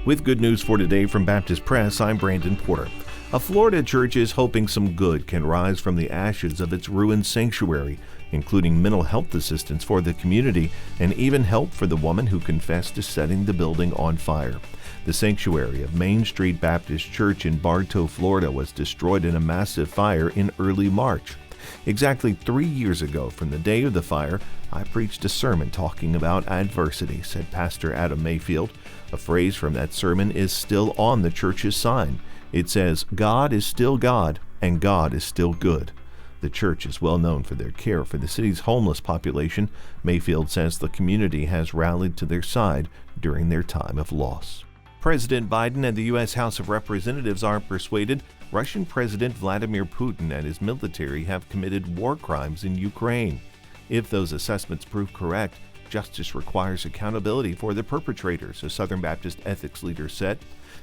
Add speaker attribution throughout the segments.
Speaker 1: With good news for today from Baptist Press, I'm Brandon Porter. A Florida church is hoping some good can rise from the ashes of its ruined sanctuary, including mental health assistance for the community and even help for the woman who confessed to setting the building on fire. The sanctuary of Main Street Baptist Church in Bartow, Florida was destroyed in a massive fire in early March. Exactly 3 years ago from the day of the fire, I preached a sermon talking about adversity, said Pastor Adam Mayfield. A phrase from that sermon is still on the church's sign. It says, "God is still God, and God is still good." The church is well known for their care for the city's homeless population. Mayfield says the community has rallied to their side during their time of loss. President Biden and the U.S. House of Representatives are persuaded Russian President Vladimir Putin and his military have committed war crimes in Ukraine. If those assessments prove correct, justice requires accountability for the perpetrators, a Southern Baptist ethics leader said.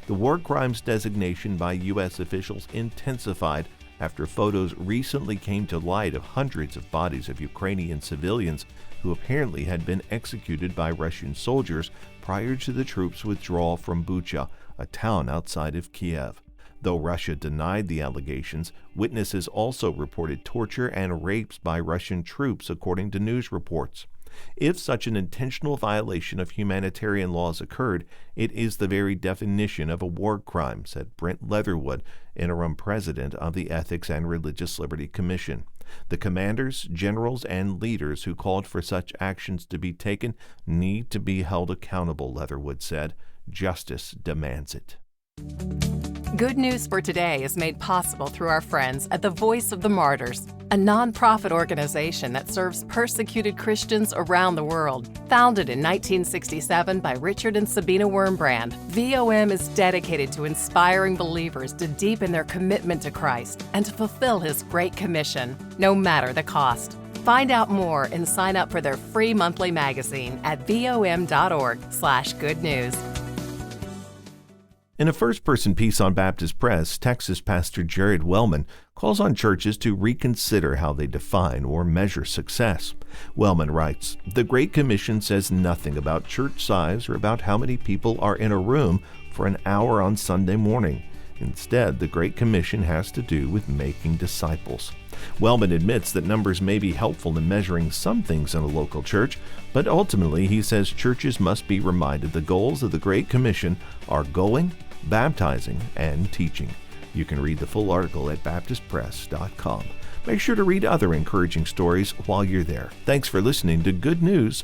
Speaker 1: The war crimes designation by U.S. officials intensified after photos recently came to light of hundreds of bodies of Ukrainian civilians who apparently had been executed by Russian soldiers prior to the troops' withdrawal from Bucha, a town outside of Kiev. Though Russia denied the allegations, witnesses also reported torture and rapes by Russian troops, according to news reports. If such an intentional violation of humanitarian laws occurred, it is the very definition of a war crime, said Brent Leatherwood, interim president of the Ethics and Religious Liberty Commission. The commanders, generals, and leaders who called for such actions to be taken need to be held accountable, Leatherwood said. Justice demands it.
Speaker 2: Good News for Today is made possible through our friends at the Voice of the Martyrs, a nonprofit organization that serves persecuted Christians around the world. Founded in 1967 by Richard and Sabina Wurmbrand, VOM is dedicated to inspiring believers to deepen their commitment to Christ and to fulfill His Great Commission, no matter the cost. Find out more and sign up for their free monthly magazine at vom.org/good news.
Speaker 1: In a first-person piece on Baptist Press, Texas Pastor Jared Wellman calls on churches to reconsider how they define or measure success. Wellman writes, "The Great Commission says nothing about church size or about how many people are in a room for an hour on Sunday morning. Instead, the Great Commission has to do with making disciples." Wellman admits that numbers may be helpful in measuring some things in a local church, but ultimately he says churches must be reminded the goals of the Great Commission are going, baptizing, and teaching. You can read the full article at baptistpress.com. Make sure to read other encouraging stories while you're there. Thanks for listening to Good News